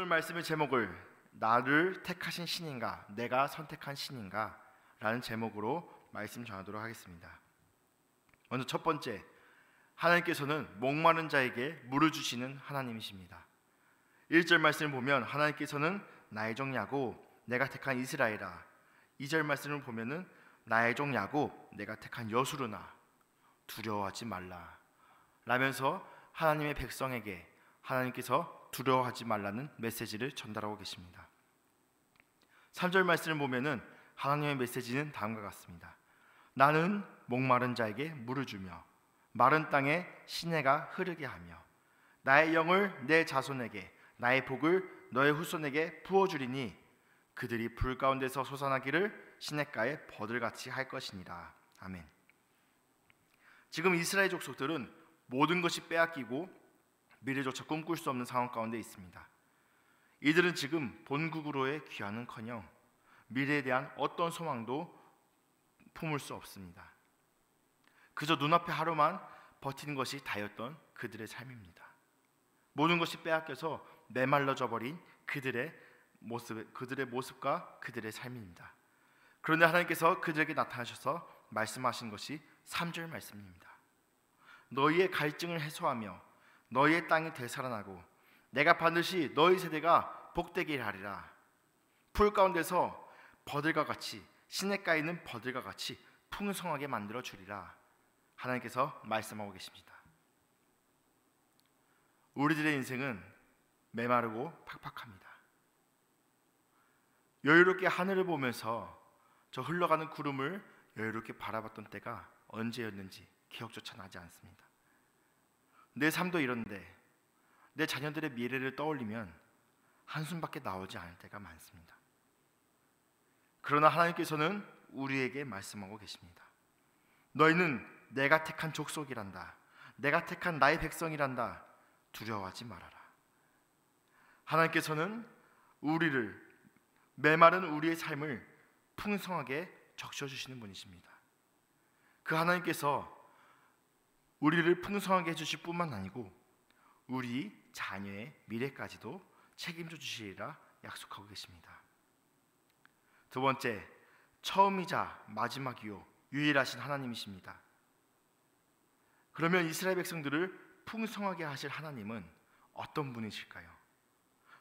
말씀의 제목을 나를 택하신 신인가, 내가 선택한 신인가 라는 제목으로 말씀 전하도록 하겠습니다. 먼저 첫 번째, 하나님께서는 목마른 자에게 물을 주시는 하나님이십니다. 1절 말씀을 보면 하나님께서는 나의 종 야곱, 내가 택한 이스라엘아. 2절 말씀을 보면은 나의 종 야곱, 내가 택한 여수르나 두려워하지 말라 라면서 하나님의 백성에게 하나님께서 두려워하지 말라는 메시지를 전달하고 계십니다. 3절 말씀을 보면은 하나님의 메시지는 다음과 같습니다. 나는 목마른 자에게 물을 주며 마른 땅에 시내가 흐르게 하며 나의 영을 내 자손에게 나의 복을 너의 후손에게 부어주리니 그들이 불 가운데서 솟아나기를 시냇가에 버들같이 할 것이니라. 아멘. 지금 이스라엘 족속들은 모든 것이 빼앗기고 미래조차 꿈꿀 수 없는 상황 가운데 있습니다. 이들은 지금 본국으로의 귀환은커녕 미래에 대한 어떤 소망도 품을 수 없습니다. 그저 눈앞에 하루만 버티는 것이 다였던 그들의 삶입니다. 모든 것이 빼앗겨서 메말라져 버린 그들의 모습과 그들의 삶입니다. 그런데 하나님께서 그들에게 나타나셔서 말씀하신 것이 3절 말씀입니다. 너희의 갈증을 해소하며 너희의 땅이 되살아나고 내가 반드시 너희 세대가 복되게 하리라. 풀 가운데서 버들과 같이 시냇가에 있는 버들과 같이 풍성하게 만들어 주리라. 하나님께서 말씀하고 계십니다. 우리들의 인생은 메마르고 팍팍합니다. 여유롭게 하늘을 보면서 저 흘러가는 구름을 여유롭게 바라봤던 때가 언제였는지 기억조차 나지 않습니다. 내 삶도 이런데 내 자녀들의 미래를 떠올리면 한숨밖에 나오지 않을 때가 많습니다. 그러나 하나님께서는 우리에게 말씀하고 계십니다. 너희는 내가 택한 족속이란다. 내가 택한 나의 백성이란다. 두려워하지 말아라. 하나님께서는 우리를 메마른 우리의 삶을 풍성하게 적셔주시는 분이십니다. 그 하나님께서 우리를 풍성하게 해주실 뿐만 아니고 우리 자녀의 미래까지도 책임져 주시리라 약속하고 계십니다. 두 번째, 처음이자 마지막이요 유일하신 하나님이십니다. 그러면 이스라엘 백성들을 풍성하게 하실 하나님은 어떤 분이실까요?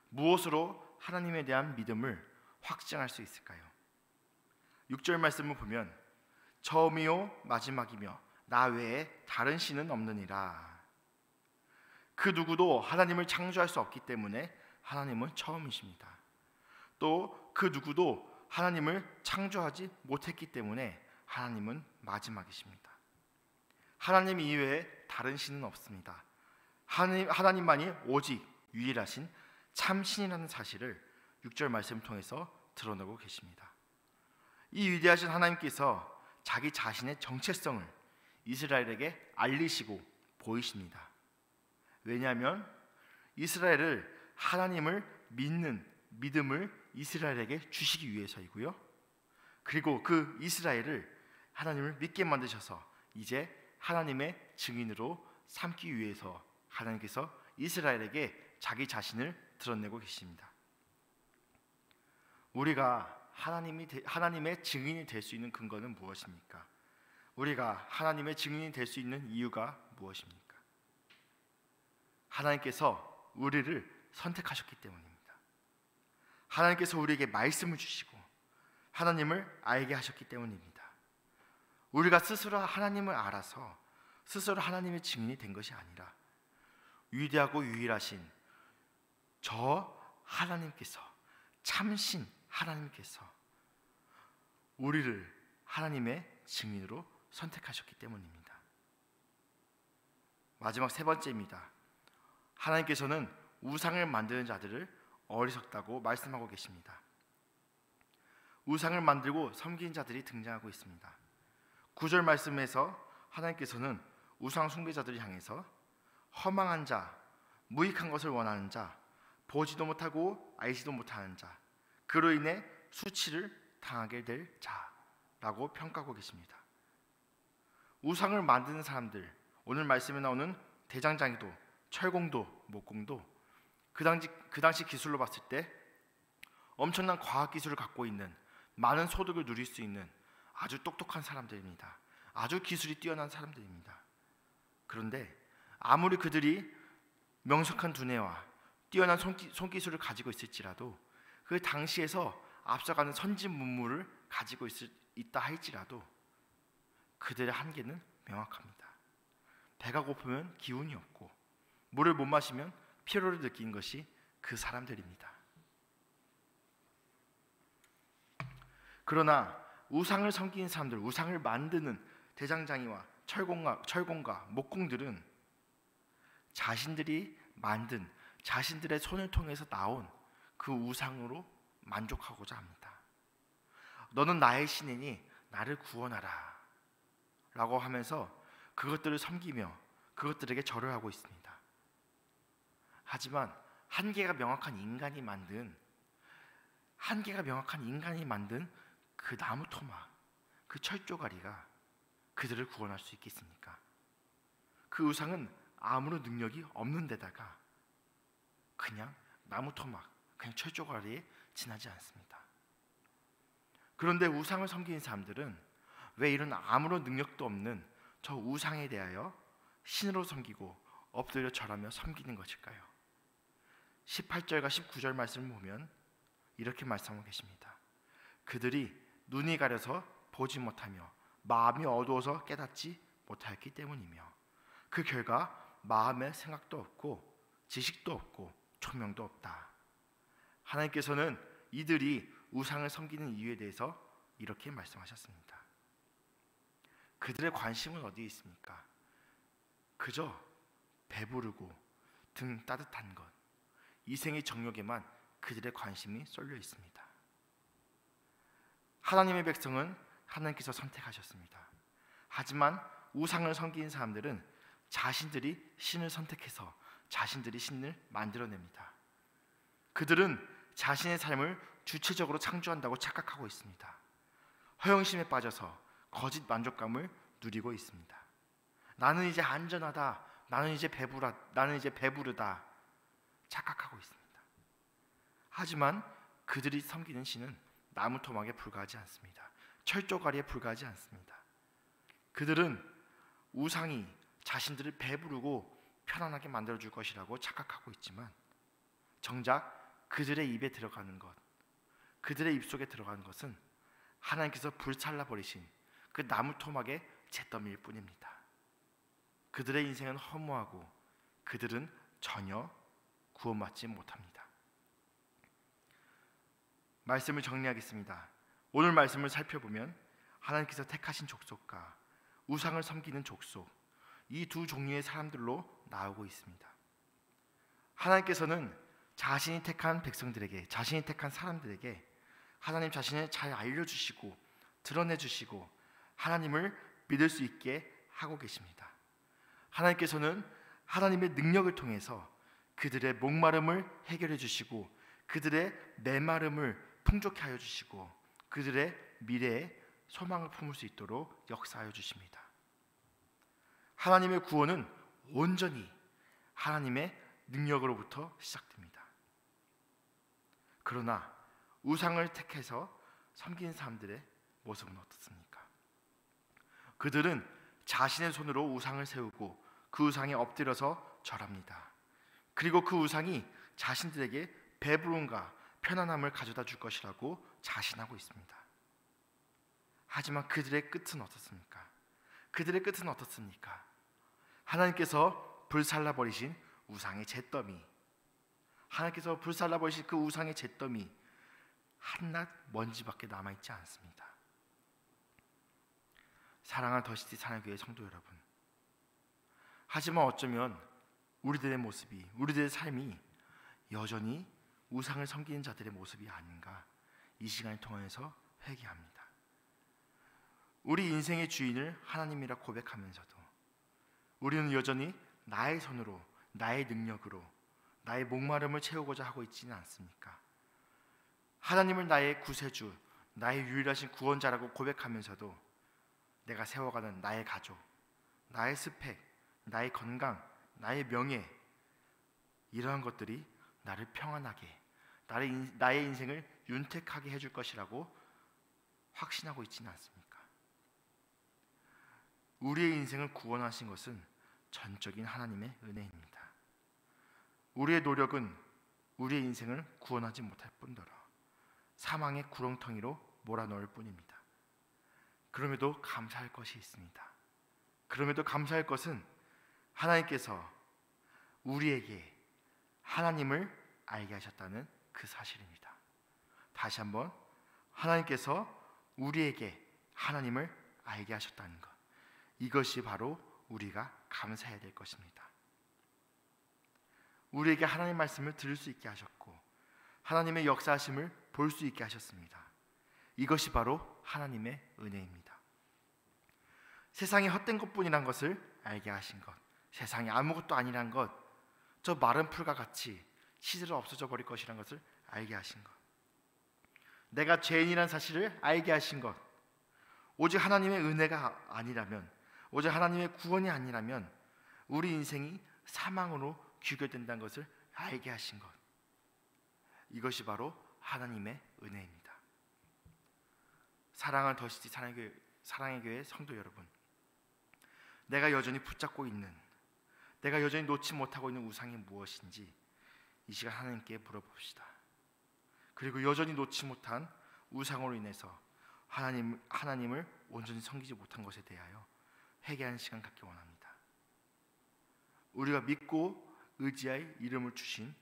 무엇으로 하나님에 대한 믿음을 확증할 수 있을까요? 6절 말씀을 보면 처음이요 마지막이며 나 외에 다른 신은 없느니라. 그 누구도 하나님을 창조할 수 없기 때문에 하나님은 처음이십니다. 또 그 누구도 하나님을 창조하지 못했기 때문에 하나님은 마지막이십니다. 하나님 이외에 다른 신은 없습니다. 하나님만이 오직 유일하신 참신이라는 사실을 6절 말씀을 통해서 드러내고 계십니다. 이 위대하신 하나님께서 자기 자신의 정체성을 이스라엘에게 알리시고 보이십니다. 왜냐하면 이스라엘을 하나님을 믿는 믿음을 이스라엘에게 주시기 위해서이고요. 그리고 그 이스라엘을 하나님을 믿게 만드셔서 이제 하나님의 증인으로 삼기 위해서 하나님께서 이스라엘에게 자기 자신을 드러내고 계십니다. 우리가 하나님의 증인이 될 수 있는 근거는 무엇입니까? 우리가 하나님의 증인이 될 수 있는 이유가 무엇입니까? 하나님께서 우리를 선택하셨기 때문입니다. 하나님께서 우리에게 말씀을 주시고 하나님을 알게 하셨기 때문입니다. 우리가 스스로 하나님을 알아서 스스로 하나님의 증인이 된 것이 아니라 위대하고 유일하신 저 하나님께서, 참신 하나님께서 우리를 하나님의 증인으로 선택하셨기 때문입니다. 마지막 세 번째입니다. 하나님께서는 우상을 만드는 자들을 어리석다고 말씀하고 계십니다. 우상을 만들고 섬기는 자들이 등장하고 있습니다. 9절 말씀에서 하나님께서는 우상 숭배자들을 향해서 허망한 자, 무익한 것을 원하는 자, 보지도 못하고 알지도 못하는 자, 그로 인해 수치를 당하게 될 자라고 평가하고 계십니다. 우상을 만드는 사람들, 오늘 말씀에 나오는 대장장이도, 철공도, 목공도 그 당시 기술로 봤을 때 엄청난 과학 기술을 갖고 있는, 많은 소득을 누릴 수 있는 아주 똑똑한 사람들입니다. 아주 기술이 뛰어난 사람들입니다. 그런데 아무리 그들이 명석한 두뇌와 뛰어난 손기술을 가지고 있을지라도, 그 당시에서 앞서가는 선진 문물을 가지고 있다 할지라도 그들의 한계는 명확합니다. 배가 고프면 기운이 없고 물을 못 마시면 피로를 느끼는 것이 그 사람들입니다. 그러나 우상을 섬기는 사람들, 우상을 만드는 대장장이와 철공가, 목공들은 자신들이 만든, 자신들의 손을 통해서 나온 그 우상으로 만족하고자 합니다. 너는 나의 신이니 나를 구원하라 라고 하면서 그것들을 섬기며 그것들에게 절을 하고 있습니다. 하지만 한계가 명확한 인간이 만든 그 나무 토막, 그 철조가리가 그들을 구원할 수 있겠습니까? 그 우상은 아무런 능력이 없는 데다가 그냥 나무 토막, 그냥 철조가리에 지나지 않습니다. 그런데 우상을 섬기는 사람들은 왜 이런 아무런 능력도 없는 저 우상에 대하여 신으로 섬기고 엎드려 절하며 섬기는 것일까요? 18절과 19절 말씀을 보면 이렇게 말씀하고 계십니다. 그들이 눈이 가려서 보지 못하며 마음이 어두워서 깨닫지 못하였기 때문이며 그 결과 마음에 생각도 없고 지식도 없고 총명도 없다. 하나님께서는 이들이 우상을 섬기는 이유에 대해서 이렇게 말씀하셨습니다. 그들의 관심은 어디에 있습니까? 그저 배부르고 등 따뜻한 것, 이생의 정욕에만 그들의 관심이 쏠려 있습니다. 하나님의 백성은 하나님께서 선택하셨습니다. 하지만 우상을 섬기는 사람들은 자신들이 신을 선택해서 자신들이 신을 만들어냅니다. 그들은 자신의 삶을 주체적으로 창조한다고 착각하고 있습니다. 허영심에 빠져서 거짓 만족감을 누리고 있습니다. 나는 이제 안전하다, 나는 이제 배부르다 착각하고 있습니다. 하지만 그들이 섬기는 신은 나무 토막에 불과하지 않습니다. 철조가리에 불과하지 않습니다. 그들은 우상이 자신들을 배부르고 편안하게 만들어줄 것이라고 착각하고 있지만 정작 그들의 입에 들어가는 것, 그들의 입속에 들어가는 것은 하나님께서 불살라 버리신 그 나무 토막의 잿더미일 뿐입니다. 그들의 인생은 허무하고 그들은 전혀 구원받지 못합니다. 말씀을 정리하겠습니다. 오늘 말씀을 살펴보면 하나님께서 택하신 족속과 우상을 섬기는 족속, 이 두 종류의 사람들로 나오고 있습니다. 하나님께서는 자신이 택한 백성들에게, 자신이 택한 사람들에게 하나님 자신을 잘 알려주시고 드러내주시고 하나님을 믿을 수 있게 하고 계십니다. 하나님께서는 하나님의 능력을 통해서 그들의 목마름을 해결해 주시고 그들의 메마름을 풍족케 하여 주시고 그들의 미래에 소망을 품을 수 있도록 역사하여 주십니다. 하나님의 구원은 온전히 하나님의 능력으로부터 시작됩니다. 그러나 우상을 택해서 섬기는 사람들의 모습은 어떻습니까? 그들은 자신의 손으로 우상을 세우고 그 우상에 엎드려서 절합니다. 그리고 그 우상이 자신들에게 배부름과 편안함을 가져다 줄 것이라고 자신하고 있습니다. 하지만 그들의 끝은 어떻습니까? 그들의 끝은 어떻습니까? 하나님께서 불살라 버리신 우상의 잿더미, 하나님께서 불살라 버리신 그 우상의 잿더미 한낱 먼지밖에 남아있지 않습니다. 사랑하는 더시티 사랑교회 성도 여러분, 하지만 어쩌면 우리들의 모습이, 우리들의 삶이 여전히 우상을 섬기는 자들의 모습이 아닌가 이 시간을 통해서 회개합니다. 우리 인생의 주인을 하나님이라 고백하면서도 우리는 여전히 나의 손으로, 나의 능력으로 나의 목마름을 채우고자 하고 있지는 않습니까? 하나님을 나의 구세주, 나의 유일하신 구원자라고 고백하면서도 내가 세워가는 나의 가족, 나의 스펙, 나의 건강, 나의 명예, 이러한 것들이 나를 평안하게, 나의 인생을 윤택하게 해줄 것이라고 확신하고 있지는 않습니까? 우리의 인생을 구원하신 것은 전적인 하나님의 은혜입니다. 우리의 노력은 우리의 인생을 구원하지 못할 뿐더러 사망의 구렁텅이로 몰아넣을 뿐입니다. 그럼에도 감사할 것이 있습니다. 그럼에도 감사할 것은 하나님께서 우리에게 하나님을 알게 하셨다는 그 사실입니다. 다시 한번, 하나님께서 우리에게 하나님을 알게 하셨다는 것, 이것이 바로 우리가 감사해야 될 것입니다. 우리에게 하나님 말씀을 들을 수 있게 하셨고 하나님의 역사하심을 볼 수 있게 하셨습니다. 이것이 바로 하나님의 은혜입니다. 세상이 헛된 것뿐이란 것을 알게 하신 것, 세상이 아무것도 아니란 것, 저 마른 풀과 같이 시들어 없어져 버릴 것이란 것을 알게 하신 것, 내가 죄인이란 사실을 알게 하신 것, 오직 하나님의 은혜가 아니라면, 오직 하나님의 구원이 아니라면 우리 인생이 사망으로 귀결된다는 것을 알게 하신 것, 이것이 바로 하나님의 은혜입니다. 사랑하는 더시티 사랑의 교회 성도 여러분, 내가 여전히 붙잡고 있는, 내가 여전히 놓지 못하고 있는 우상이 무엇인지 이 시간 하나님께 물어봅시다. 그리고 여전히 놓지 못한 우상으로 인해서 하나님을 온전히 섬기지 못한 것에 대하여 회개하는 시간 갖기 원합니다. 우리가 믿고 의지할 이름을 주신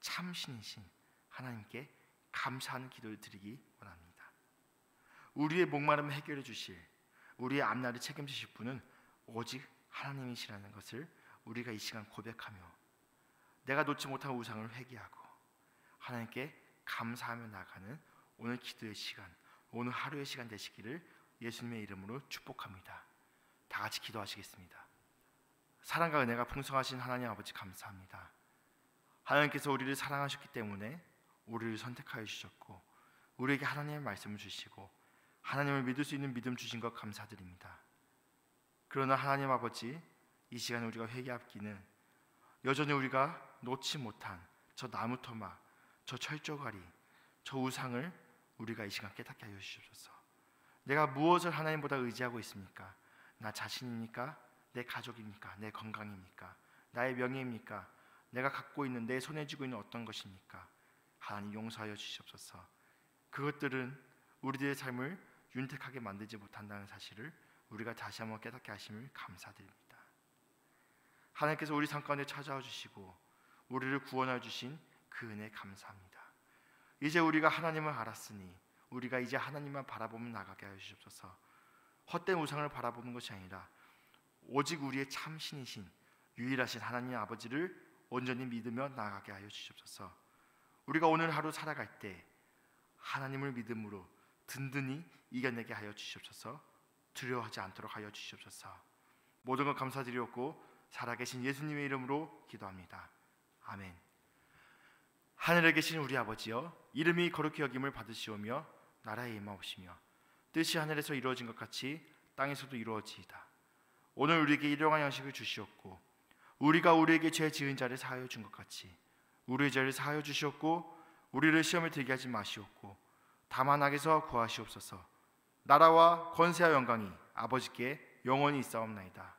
참신이신 하나님께 감사하는 기도를 드리기 원합니다. 우리의 목마름을 해결해 주실, 우리의 앞날을 책임지실 분은 오직 하나님이시라는 것을 우리가 이 시간 고백하며 내가 놓지 못한 우상을 회개하고 하나님께 감사하며 나가는 오늘 기도의 시간, 오늘 하루의 시간 되시기를 예수님의 이름으로 축복합니다. 다 같이 기도하시겠습니다. 사랑과 은혜가 풍성하신 하나님 아버지, 감사합니다. 하나님께서 우리를 사랑하셨기 때문에 우리를 선택하여 주셨고 우리에게 하나님의 말씀을 주시고 하나님을 믿을 수 있는 믿음 주신 것 감사드립니다. 그러나 하나님 아버지, 이 시간에 우리가 회개하기는 여전히 우리가 놓지 못한 저 나무토막, 저 철조가리, 저 우상을 우리가 이 시간 깨닫게 하여 주시옵소서. 내가 무엇을 하나님보다 의지하고 있습니까? 나 자신입니까? 내 가족입니까? 내 건강입니까? 나의 명예입니까? 내가 갖고 있는, 내 손에 쥐고 있는 어떤 것입니까? 하나님 용서하여 주시옵소서. 그것들은 우리들의 삶을 윤택하게 만들지 못한다는 사실을 우리가 다시 한번 깨닫게 하심을 감사드립니다. 하나님께서 우리 삶 가운데 찾아와 주시고 우리를 구원하여 주신 그 은혜 감사합니다. 이제 우리가 하나님을 알았으니 우리가 이제 하나님만 바라보며 나가게 하여 주시옵소서. 헛된 우상을 바라보는 것이 아니라 오직 우리의 참신이신 유일하신 하나님 아버지를 온전히 믿으며 나아가게 하여 주시옵소서. 우리가 오늘 하루 살아갈 때 하나님을 믿음으로 든든히 이겨내게 하여 주시옵소서. 두려워하지 않도록 하여 주시옵소서. 모든 것 감사드리옵고 살아계신 예수님의 이름으로 기도합니다. 아멘. 하늘에 계신 우리 아버지여, 이름이 거룩히 여김을 받으시오며 나라에 임하옵시며 뜻이 하늘에서 이루어진 것 같이 땅에서도 이루어지이다. 오늘 우리에게 일용할 양식을 주시옵고 우리가 우리에게 죄 지은 자를 사하여 준 것 같이 우리의 죄를 사하여 주시옵고 우리를 시험에 들게 하지 마시옵고 다만 악에서 구하시옵소서. 나라와 권세와 영광이 아버지께 영원히 있사옵나이다.